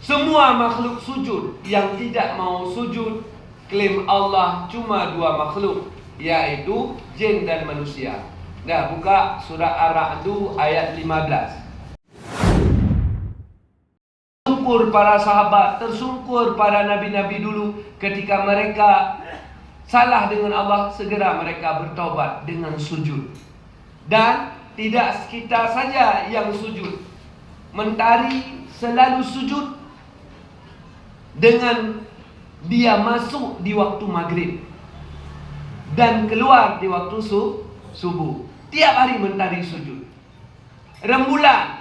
Semua makhluk sujud. Yang tidak mau sujud, klaim Allah cuma dua makhluk, yaitu jin dan manusia. Dah buka surah Ar-Ra'd ayat 15. Tersungkur para sahabat, tersungkur para nabi-nabi dulu ketika mereka salah dengan Allah, segera mereka bertaubat dengan sujud. Dan tidak kita saja yang sujud. Mentari selalu sujud dengan dia masuk di waktu maghrib dan keluar di waktu subuh. Tiap hari mentari sujud. Rembulan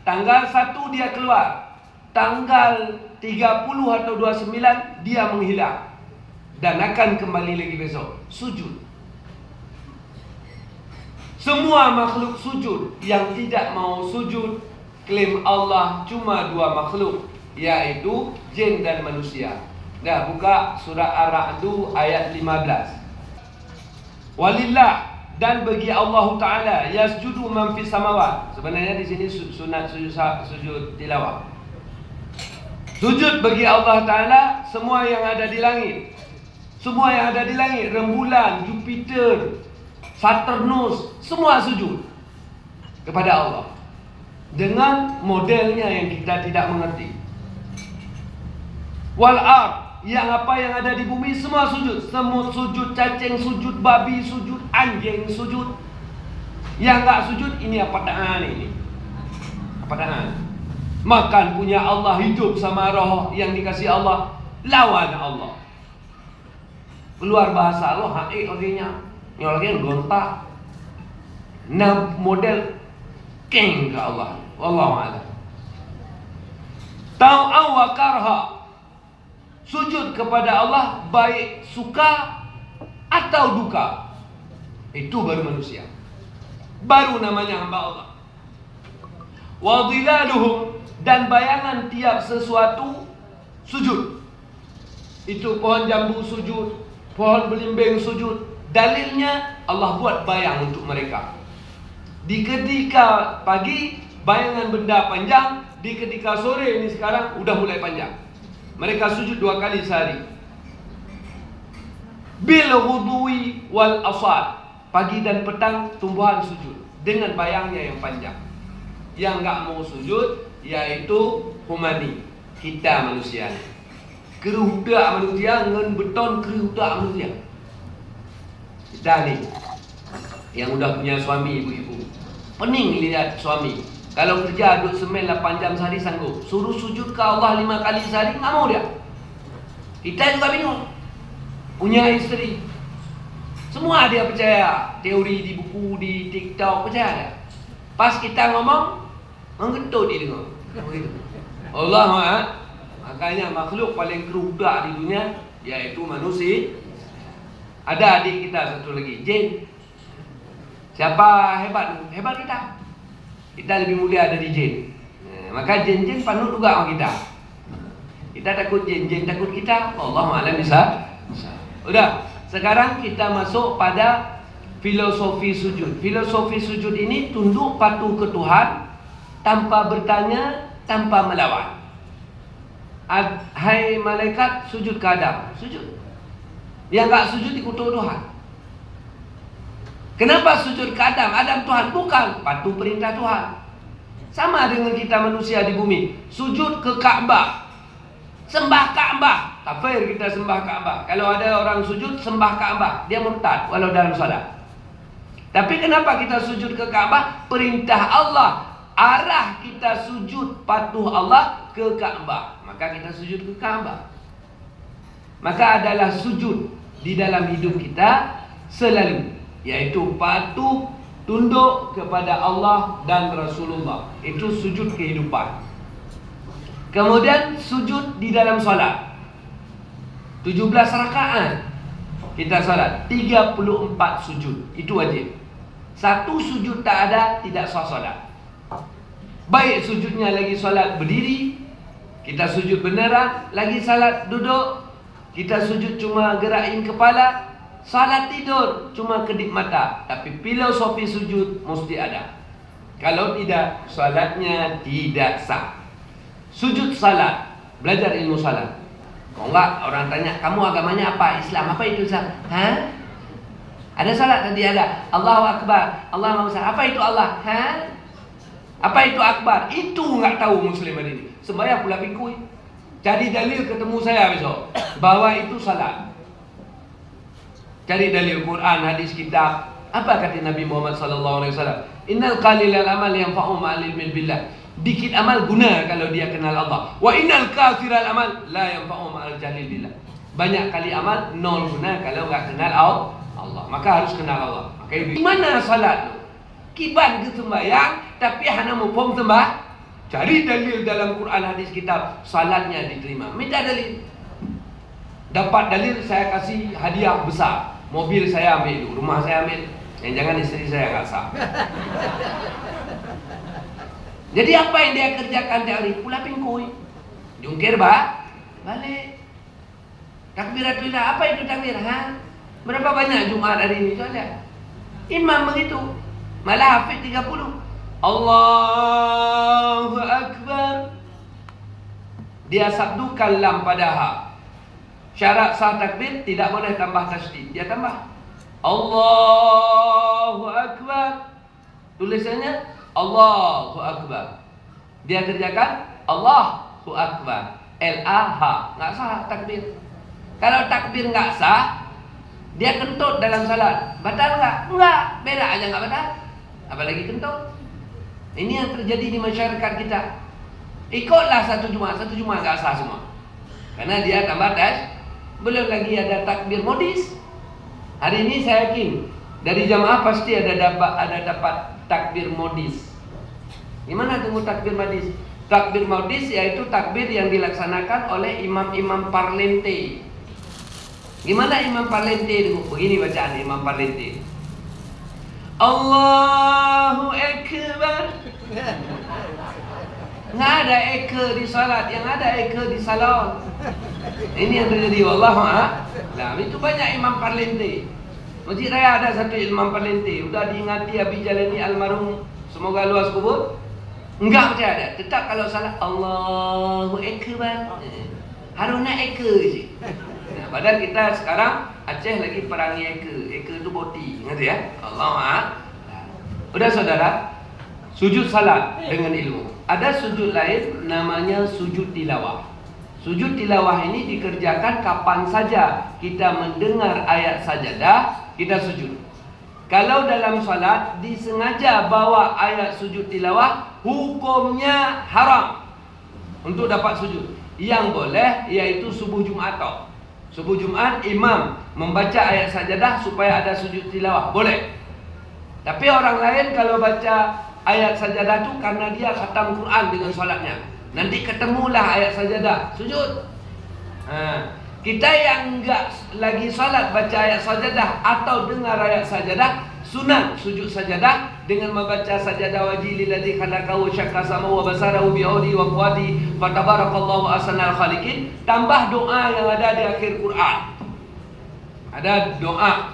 tanggal 1 dia keluar, tanggal 30 atau 29 dia menghilang dan akan kembali lagi besok. Sujud. Semua makhluk sujud. Yang tidak mau sujud, klaim Allah cuma dua makhluk, yaitu jin dan manusia. Dah buka surah Ar-Ra'd ayat 15. Walillah, dan bagi Allah Ta'ala, yasjudu man fis samawat. Sebenarnya di sini sunat sujud tilawah. Sujud bagi Allah Ta'ala semua yang ada di langit. Semua yang ada di langit, rembulan, Jupiter, Saturnus, semua sujud kepada Allah dengan modelnya yang kita tidak mengerti. Wal ard, yang apa yang ada di bumi semua sujud. Semut sujud, cacing sujud, babi sujud, anjing sujud. Yang enggak sujud ini apa daan ini? Apa daan? Makan punya Allah, hidup sama roh yang dikasih Allah, lawan Allah. Keluar bahasa Allah, orangnya nyoloknya gontak. Nah model keng ke Allah. Wallahu a'lam. Tau'an wa karha, sujud kepada Allah baik suka atau duka. Itu baru manusia, baru namanya hamba Allah. Wa dhilaluhum, dan bayangan tiap sesuatu sujud. Itu pohon jambu sujud, pohon belimbing sujud. Dalilnya Allah buat bayang untuk mereka. Di ketika pagi bayangan benda panjang, di ketika sore ini sekarang udah mulai panjang. Mereka sujud 2 kali sehari. Bil ghudwi wal asal, pagi dan petang tumbuhan sujud dengan bayangnya yang panjang. Yang enggak mau sujud yaitu humani, kita manusia. Kerudak manusia dengan beton, kerudak manusia. Kita ni yang udah punya suami, ibu-ibu, pening lihat suami kalau kerja duduk semen 8 jam sehari sanggup, suruh sujud ke Allah 5 kali sehari nggak mau dia. Kita juga bingung. Punya istri, semua dia percaya, teori di buku, di TikTok, percaya dia. Pas kita ngomong, mengetut dia dengar. Allah makanya makhluk paling kerudak di dunia yaitu manusia. Ada adik kita satu lagi, jin. Siapa hebat? Hebat kita. Kita lebih mulia dari jin. Maka jin-jin panut juga sama kita. Kita takut jin, jin takut kita. Allah ma'alam bisa. Udah, sekarang kita masuk pada filosofi sujud. Filosofi sujud ini tunduk patuh ke Tuhan tanpa bertanya, tanpa melawan. Hai malaikat, sujud ke Adam. Sujud. Yang enggak sujud dikutuk Tuhan. Kenapa sujud ke Adam? Adam Tuhan? Bukan, patuh perintah Tuhan. Sama dengan kita manusia di bumi. Sujud ke Ka'bah, sembah Ka'bah. Kafir kita sembah Ka'bah. Kalau ada orang sujud sembah Ka'bah, dia murtad walau dalam salat. Tapi kenapa kita sujud ke Ka'bah? Perintah Allah, arah kita sujud patuh Allah ke Ka'bah, maka kita sujud ke Ka'bah. Maka adalah sujud di dalam hidup kita selalu, yaitu patuh tunduk kepada Allah dan Rasulullah. Itu sujud kehidupan. Kemudian sujud di dalam salat. 17 rakaat kita salat, 34 sujud. Itu wajib. Satu sujud tak ada, tidak sah salat. Baik sujudnya lagi salat berdiri, kita sujud beneran, lagi salat duduk, kita sujud cuma gerakin kepala, salat tidur cuma kedip mata. Tapi filosofi sujud mesti ada. Kalau tidak, salatnya tidak sah. Sujud salat belajar ilmu salat. Kalau enggak orang tanya, kamu agamanya apa? Islam. Apa itu Islam? Hah? Ada salat tadi ada. Allahu Akbar. Allah Maha Besar. Apa itu Allah? Hah? Apa itu Akbar? Itu enggak tahu muslim hari ini. Sembahyang pula pikui. Cari dalil ketemu saya besok bahwa itu salat. Cari dalil Quran, hadis, kitab. Apa kata Nabi Muhammad sallallahu alaihi wasallam? Innal qalilal amal yanfa'u ma'al ilmi billah. Dikit amal guna kalau dia kenal Allah. Wa innal kathiral amal la yanfa'u ma'al jahil billah. Banyak kali amal nol guna kalau enggak kenal Allah. Maka harus kenal Allah. Maka gimana salat tu? Kiban ke sembahyang tapi hanya mupom sembah. Cari dalil dalam Quran, hadis, kitab, salatnya diterima. Minta dalil. Dapat dalil saya kasih hadiah besar. Mobil saya ambil dulu, rumah saya ambil. Yang jangan istri saya enggak sah. Jadi apa yang dia kerjakan tiap hari? Pula pingkui. Jungkir balik. Takbiratul apa itu takbir? Berapa banyak Jumat hari ini? Soalnya imam begitu. Malah hafid 30. Allahu Akbar. Dia sabdukan lam pada ha. Syarat sah takbir tidak boleh tambah tasydid. Dia tambah Allahu Akbar. Tulisannya Allahu Akbar. Dia kerjakan Allahu Akbar. L-A-H. Enggak sah takbir. Kalau takbir enggak sah, dia kentut dalam salat. Batal enggak? Enggak. Beda aja enggak batal. Apalagi kentut. Ini yang terjadi di masyarakat kita. Ikutlah satu Jumat enggak sah semua. Karena dia tambah tes. Belum lagi ada takbir modis. Hari ini saya yakin dari jamaah pasti ada dapat takbir modis. Gimana tunggu takbir modis? Takbir modis yaitu takbir yang dilaksanakan oleh imam-imam parlente. Gimana imam parlente tunggu? Begini bacaan imam parlente. Allahu Akbar. Nggak ada eka di salat, yang ada eka di salon. Ini yang terjadi. Wallahu a'lam. Itu banyak imam parlente. Masjid Raya ada satu imam parlente. Udah diingati Abi Jalani almarhum, semoga luas kubur. Enggak macam ada. Tetap kalau salat Allahu Akbar. Harusnya eka je. Nah, padahal kita sekarang Aceh lagi perangi eka. Eka tu boti. Ingat ya? Allahu a'lam. Udah saudara, sujud salat dengan ilmu. Ada sujud lain namanya sujud tilawah. Sujud tilawah ini dikerjakan kapan saja kita mendengar ayat sajadah, kita sujud. Kalau dalam salat disengaja bawa ayat sujud tilawah, hukumnya haram untuk dapat sujud. Yang boleh yaitu subuh Jumat atau subuh Jumat imam membaca ayat sajadah supaya ada sujud tilawah, boleh. Tapi orang lain kalau baca ayat sajadah tu karena dia khatam Quran dengan solatnya, nanti ketemulah ayat sajadah, sujud. Kita yang enggak lagi salat baca ayat sajadah atau dengar ayat sajadah, sunat sujud sajadah dengan membaca sajadah wajhil ladzi khalaqahu syaqqa samahu wa basarahu bi audi wa quwwati fatabarakallahu ahsanul khaliqin, tambah doa yang ada di akhir Quran. Ada doa.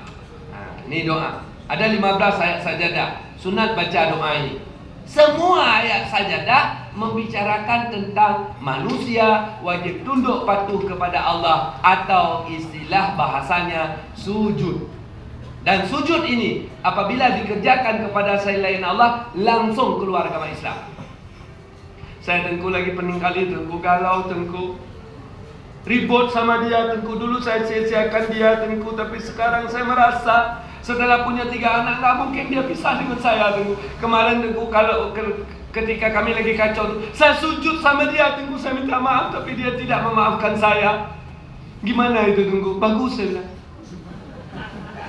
Ini doa. Ada 15 ayat sajadah. Sunat baca doa ini. Semua ayat sajadah membicarakan tentang manusia wajib tunduk patuh kepada Allah, atau istilah bahasanya sujud. Dan sujud ini apabila dikerjakan kepada selain Allah langsung keluar agama Islam. Saya Tengku lagi pening kali, Tengku galau, Tengku ribut sama dia, Tengku dulu saya sia-siakan dia, Tengku, tapi sekarang saya merasa setelah punya 3 anak, tak mungkin dia pisah dengan saya, Tengku. Kemarin Tengku, kalau ketika kami lagi kacau, saya sujud sama dia, Tengku, saya minta maaf, tapi dia tidak memaafkan saya. Gimana itu, Tengku? Bagus, saya bilang.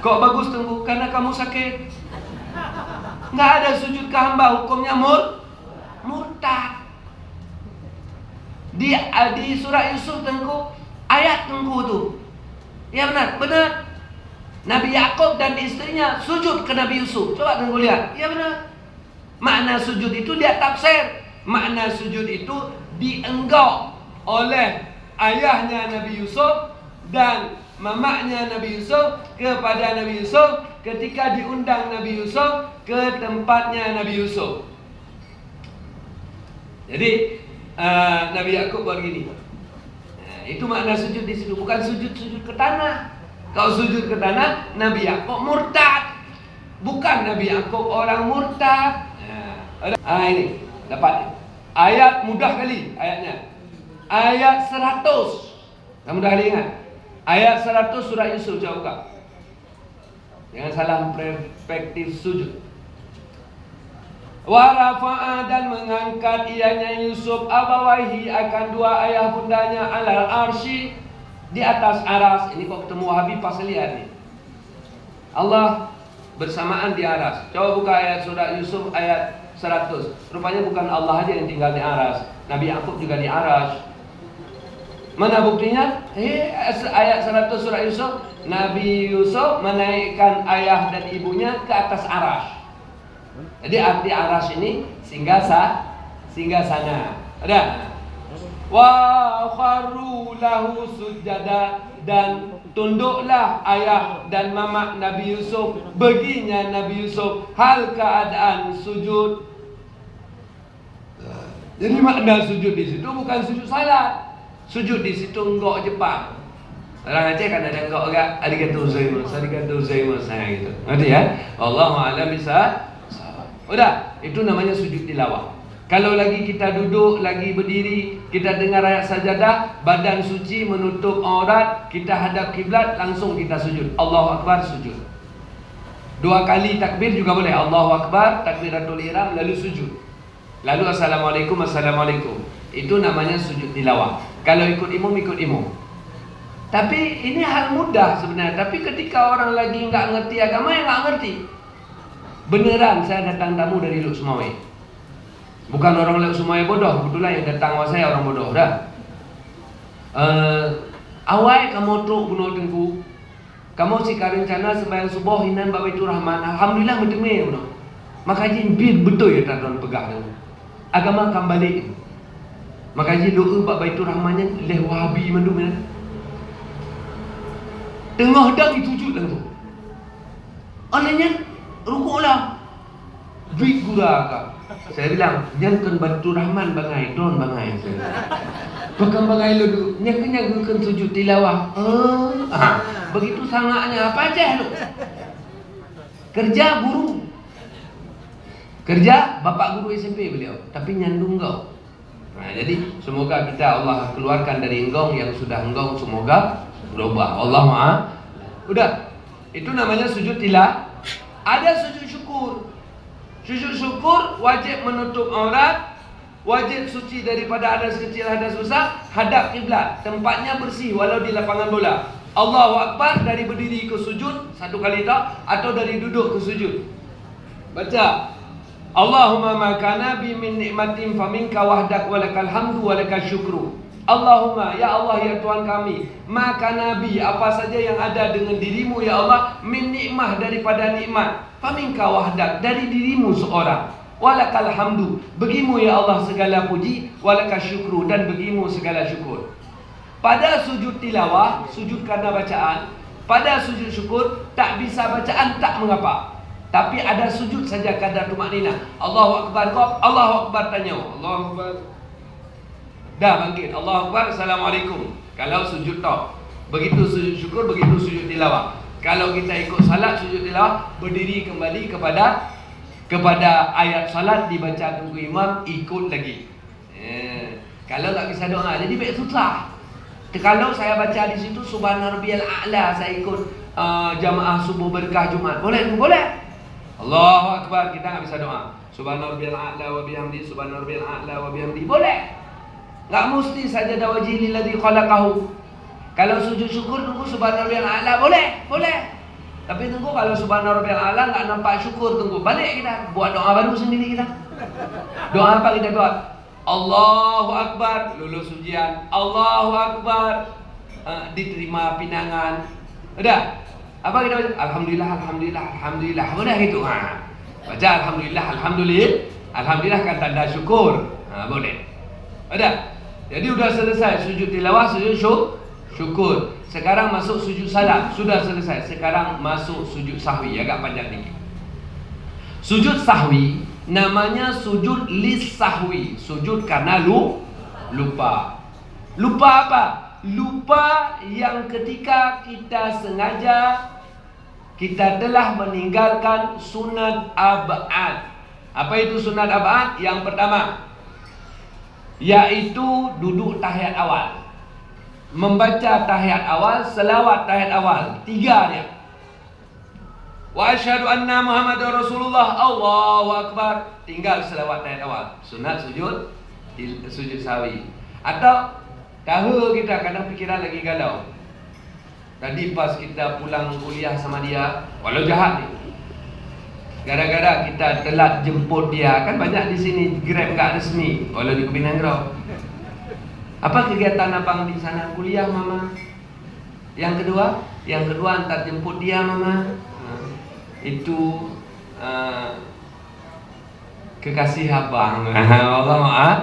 Kok bagus, Tengku? Karena kamu sakit. Nggak ada sujud ke hamba, hukumnya murtad. Di surah Yusuf, Tengku, ayat Tengku tu. Ya benar. Nabi Yakub dan istrinya sujud ke Nabi Yusuf. Coba Tengku lihat. Ya benar. Makna sujud itu dia tafsir. Makna sujud itu dienggau oleh ayahnya Nabi Yusuf dan mamaknya Nabi Yusuf kepada Nabi Yusuf ketika diundang Nabi Yusuf ke tempatnya Nabi Yusuf. Jadi Nabi Yakub begini. Itu makna sujud di situ, bukan sujud ke tanah. Kalau sujud ke tanah, Nabi Yakub murtad. Bukan Nabi Yakub orang murtad. Ini dapat ayat mudah kali ayatnya. Ayat 100. Kamu dah ingat? Ayat 100 surah Yusuf, coba buka. Jangan salah perspektif sujud. Wa rafa'a, dan mengangkat ianya Yusuf abawaihi, akan dua ayah bundanya, alal arsy, di atas aras. Ini kok ketemu Wahabi pas lihat nih. Allah bersamaan di aras. Coba buka ayat surah Yusuf ayat 100. Rupanya bukan Allah aja yang tinggal di aras, Nabi Yakub juga di aras. Mana buktinya? Ayat 100 surah Yusuf, Nabi Yusuf menaikkan ayah dan ibunya ke atas aras. Jadi arti aras ini singgah sana. Ada. Wa kharru lahu sujada, dan tunduklah ayah dan mama Nabi Yusuf baginya Nabi Yusuf hal keadaan sujud. Jadi makna sujud di situ bukan sujud salat. Sujud di situ enggak Jepang. Orang Aceh kan ada enggak agak arigatou gozaimasu gitu. Ngerti ya? Wallahu a'lam bisa. Udah, itu namanya sujud tilawah. Kalau lagi kita duduk, lagi berdiri, kita dengar ayat sajadah, badan suci menutup aurat, kita hadap kiblat, langsung kita sujud. Allahu Akbar, sujud. 2 kali takbir juga boleh. Allahu Akbar, takbiratul ihram, lalu sujud. Lalu assalamualaikum, assalamualaikum. Itu namanya sujud tilawah. Kalau ikut imam, ikut imam. Tapi ini hal mudah sebenarnya. Tapi ketika orang lagi nggak ngerti agama, ya nggak ngerti. Beneran saya datang tamu dari Luk Sumawe. Bukan orang Luk Sumawe bodoh, kebetulan yang datang sama saya orang bodoh dah. Awai kamu truk bunuh tengku. Kamu si rencana sembahyang subuh hinan Baitur Rahman. Alhamdulillah bertemu bunuh. Maka jin bir betul ya tuan pegang tu. Agama akan balik. Maka jin doa bab Baitur Rahmannya leh Wahabi mandu mana. Tengah dah ditujud lah tu. Anaknya rukuklah. Big guraka. Saya bilang, jangan Baitur Rahman bangai, don bangai. Bukan bangai lu, nyak bukan sujud tilawah. Begitu sangatnya apa aja lu? Kerja guru. Kerja bapak guru SMP beliau, tapi nyandung kau. Nah, jadi semoga kita Allah keluarkan dari enggong, yang sudah enggong semoga berubah. Allah maaf. Udah, itu namanya sujud tilawah. Ada sujud syukur. Sujud syukur wajib menutup aurat, wajib suci daripada hadas kecil, hadas besar, hadap kiblat, tempatnya bersih walau di lapangan bola. Allahu Akbar dari berdiri ke sujud 1 kali tak, atau dari duduk ke sujud. Baca Allahumma makana bi min nikmatin faminka wahdak walakal hamdu walakal syukru. Allahumma, ya Allah ya Tuhan kami, maka nabi apa saja yang ada dengan dirimu ya Allah, min nikmah daripada nikmat, faminka wahdak dari dirimu seorang, walakal hamdu bagimu ya Allah segala puji, walakal syukru dan bagimu segala syukur. Pada sujud tilawah, sujud karena bacaan. Pada sujud syukur tak bisa bacaan tak mengapa, tapi ada sujud saja kadar tumakninah. Allahu Akbar kau, Allahu Akbar tanya, Allahu Akbar. Dah bangkit, Allahu Akbar, Assalamualaikum. Kalau sujud tau. Begitu sujud syukur, begitu sujud tilawah. Kalau kita ikut salat sujud tilawah, berdiri kembali kepada ayat salat dibaca tunggu imam, ikut lagi. Kalau tak bisa doa, jadi baik susah. Kalau saya baca di situ Subhana Rabbiyal A'la, saya ikut jamaah subuh berkah Jumat, boleh? Boleh. Allahu Akbar, kita tak bisa doa. Subhana Rabbiyal A'la wa bihamdi, Subhana Rabbiyal A'la wa bihamdi, boleh. Tak mesti saja dawajih lilladzi khalaqahu. Kalau sujud syukur tunggu Subhana Rabbiyal A'la, boleh. Tapi tunggu kalau Subhana Rabbiyal A'la tak nampak syukur, tunggu balik kita buat doa baru sendiri kita. Doa apa kita buat? Allahu Akbar, lulus ujian. Allahu Akbar, diterima pinangan. Udah. Apa kita baca? Alhamdulillah, alhamdulillah, alhamdulillah. Udah gitu. Baca alhamdulillah, alhamdulillah. Alhamdulillah kan tanda syukur. Boleh. Udah. Jadi udah selesai sujud tilawah, sujud syukur. Sekarang masuk sujud salam, sudah selesai. Sekarang masuk sujud sahwi, agak panjang dikit. Sujud sahwi namanya sujud lis sahwi, sujud karena lupa. Lupa apa? lupa yang ketika kita sengaja kita telah meninggalkan sunat ab'ad. Apa itu sunat ab'ad? Yang pertama, yaitu duduk tahiyat awal, membaca tahiyat awal, selawat tahiyat awal, 3 dia. Wa asyhadu anna Muhammadar Rasulullah, Allahu Akbar, tinggal selawat tahiyat awal. Sunat sujud sahwi. Atau tahu kita kadang pikiran lagi galau. Tadi pas kita pulang kuliah sama dia, walau jahat ni, gara-gara kita telat jemput dia, kan banyak di sini Grab enggak resmi, walau di Kubinang Grau. Apa kegiatan abang di sana? Kuliah mama. Yang kedua antar jemput dia mama. Itu kekasih abang. Allah maaf.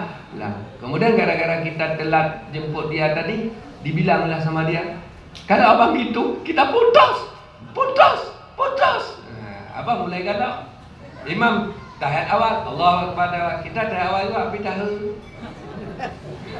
Kemudian gara-gara kita telat jemput dia tadi, dibilanglah sama dia, kalau abang gitu kita putus. Abang mulai galau. Imam tahiyat awal, Allahu Akbar, kita tahiyat awal juga, tapi tahu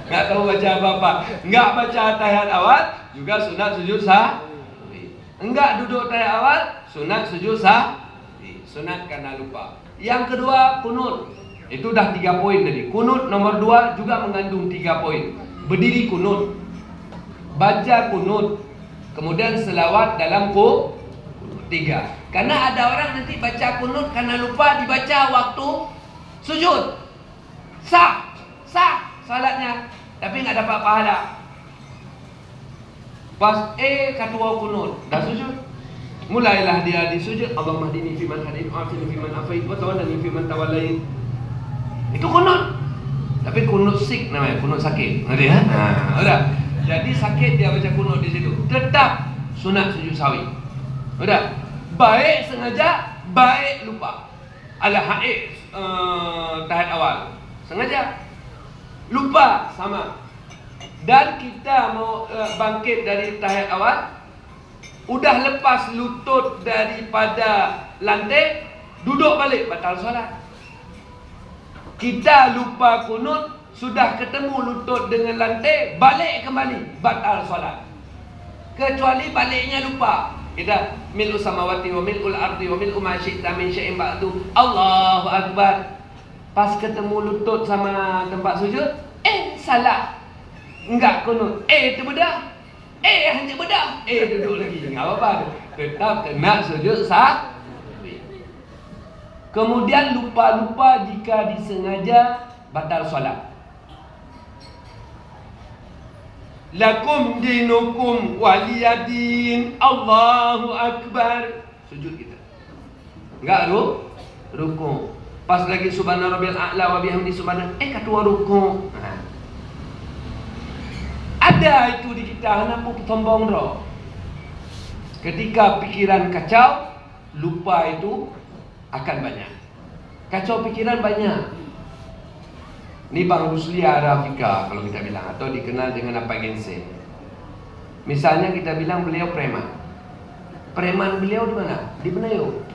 nggak tahu baca apa-apa, nggak baca tahiyat awal juga sunat sujud sahwi. Enggak duduk tahiyat awal, sunat sujud sahwi, sunat karena lupa. Yang kedua, kunut. Itu dah 3 poin tadi. Kunut nomor 2 juga mengandung 3 poin. Berdiri kunut, baca kunut, kemudian selawat dalam kunut 3. Karena ada orang nanti baca kunut karena lupa dibaca waktu sujud. Sah salatnya, tapi nggak dapat pahala. Pas ketua kunut dah sujud, mulailah dia di sujud, Allahumma hdini fiman hadait wa afini fiman afait wa tawallani fiman tawallait. Itu kunut. Tapi kunut sik namanya, kunut sakit. Ngerti ya? Udah. Jadi sakit dia baca kunut di situ. Tetap sunat sujud sahwi. Udah. Baik sengaja, baik lupa. Ala haid tahiyat awal. Sengaja. Lupa sama. Dan kita mau bangkit dari tahiyat awal, udah lepas lutut daripada lantai, duduk balik, batal solat. Kita lupa kunut, sudah ketemu lutut dengan lantai, balik kembali, batal solat. Kecuali baliknya lupa. Kita mil'u samawati wa mil'ul ardi wa mil'u ma syi'ta min syai'in ba'du, Allahu Akbar. Pas ketemu lutut sama tempat sujud, salah. Enggak kunut. Terbedah. Hanya bedah. Duduk lagi. Enggak apa-apa. Tetap kena sujud sah. Kemudian lupa-lupa jika disengaja, batal solat. Lakum dinukum waliyadin, Allahu Akbar. Sujud kita. Enggak ruku. Pas lagi subhana rabbil a'la wa bihamdi subhana, ketua ruku. Ada itu di kita, kenapa sombong roh. Ketika pikiran kacau, lupa itu akan banyak. Kacau pikiran banyak. Ini Bang Rusli Arafika kalau kita bilang, atau dikenal dengan apa Gensen. Misalnya kita bilang beliau preman. Preman beliau di mana? Di Benayu.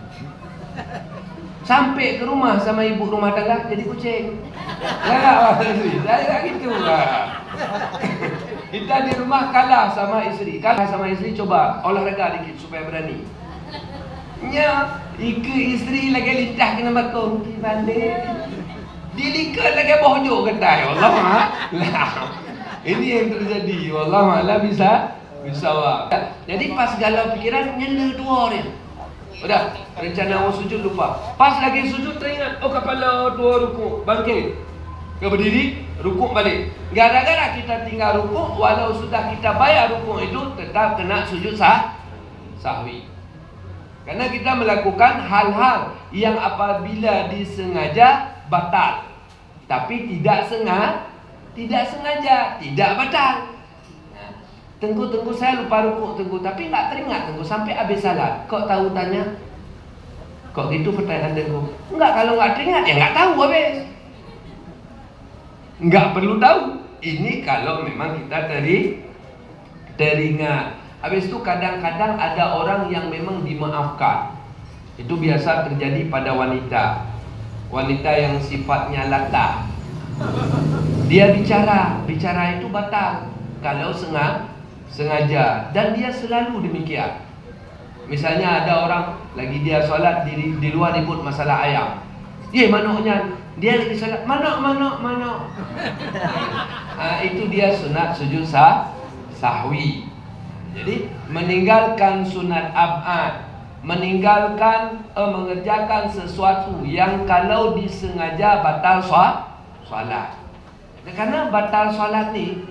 Sampai ke rumah sama ibu rumah tangga jadi kucing. Saya gitu lah. Kita di rumah kalah sama istri, coba olahraga dikit supaya berani. Nya, istri lagi lintah kena bakung di banding. Dilikat lagi bohjo ketai. Allah lah. Ini yang terjadi. Wallah malah bisa wah. Jadi pas galau pikiran nyela 2 orang. Udah, rencana mau sujud lupa. Pas lagi sujud teringat, kepala 2 ruku, bangkit. Ke berdiri, ruku balik. Gara-gara kita tinggal ruku, walau sudah kita bayar ruku itu, tetap kena sujud sahwi. Karena kita melakukan hal-hal yang apabila disengaja batal, tapi tidak sengaja tidak batal. Tengku saya lupa ruku tapi nggak teringat sampai habis salat. Kok tahu tanya? Kok gitu pertanyaan Tengku? Enggak, kalau nggak teringat ya nggak tahu habis. Nggak perlu tahu. Ini kalau memang kita teringat. Habis itu kadang-kadang ada orang yang memang dimaafkan. Itu biasa terjadi pada wanita. Wanita yang sifatnya latah. Dia bicara itu batal. kalau sengaja, dan dia selalu demikian. Misalnya ada orang lagi dia solat di luar ribut masalah ayam. Manuknya, dia lagi solat, manuk. Itu dia sunat sujud sahwi. Jadi meninggalkan sunat ab'ad, meninggalkan mengerjakan sesuatu yang kalau disengaja batal solat. Karena batal solat ni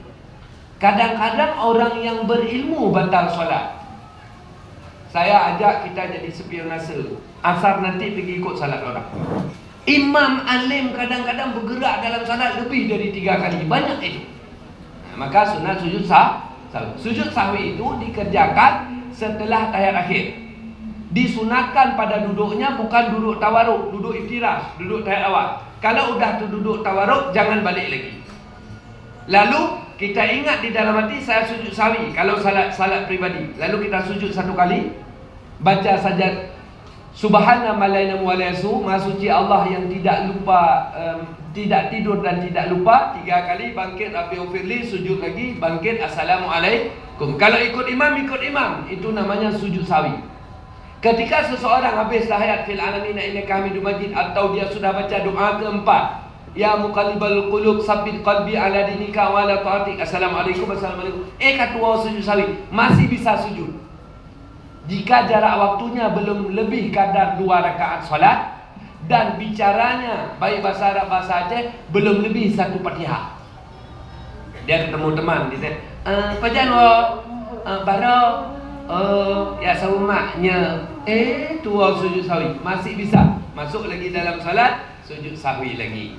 kadang-kadang orang yang berilmu batal solat. Saya ajak kita jadi spionase, asar nanti pergi ikut salat orang. Imam alim kadang-kadang bergerak dalam salat lebih dari 3 kali, banyak itu. Maka sunat sujud sahwi. Sujud sahwi itu dikerjakan setelah tahiyat akhir. Disunatkan pada duduknya bukan duduk tawaruk, duduk iftirash, duduk tahiyat awal. Kalau udah tu duduk tawaruk, jangan balik lagi. Lalu kita ingat di dalam hati, saya sujud sahwi kalau salat pribadi. Lalu kita sujud 1 kali, baca saja Subhana malaina wa la yasu, Maha suci Allah yang tidak lupa, tidak tidur dan tidak lupa. 3 kali, bangkit Rabbi ufirli, sujud lagi, bangkit Assalamualaikum. Kalau ikut imam, itu namanya sujud sahwi. Ketika seseorang habis tahiyat fil alamin innaka hamidum majid, atau dia sudah baca doa keempat, ya muqallibal qulub sabbit qalbi ala dinika wa ala ta'atik, assalamualaikum. Kata sujud sahwi, masih bisa sujud. Jika jarak waktunya belum lebih kadar 2 rakaat solat, dan bicaranya baik bahasa Arab bahasa Aceh belum lebih 1 Fatihah. Dia ketemu teman, dia pajan baro ya saumaknya tua sujud sahwi, masih bisa masuk lagi dalam salat, sujud sahwi lagi.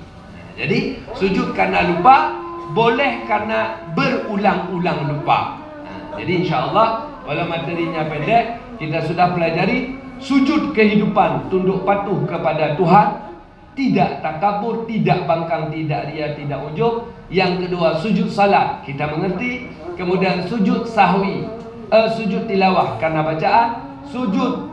Jadi sujud karena lupa boleh karena berulang-ulang lupa. Jadi insya-Allah, walau materinya pendek, kita sudah pelajari sujud kehidupan, tunduk patuh kepada Tuhan, tidak takabur, tidak bangkang, tidak ria, tidak ujub. Yang kedua, sujud salat, kita mengerti. Kemudian sujud sahwi, sujud tilawah karena bacaan, sujud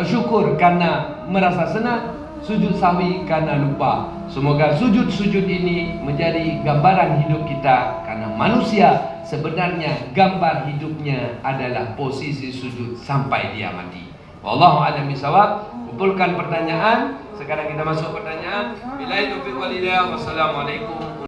syukur karena merasa senang, sujud sahwi karena lupa. Semoga sujud-sujud ini menjadi gambaran hidup kita, karena manusia sebenarnya gambar hidupnya adalah posisi sujud sampai dia mati. Wallahu a'lam bishawab. Kumpulkan pertanyaan. Sekarang kita masuk pertanyaan. Billahi taufiq wal hidayah. Wassalamualaikum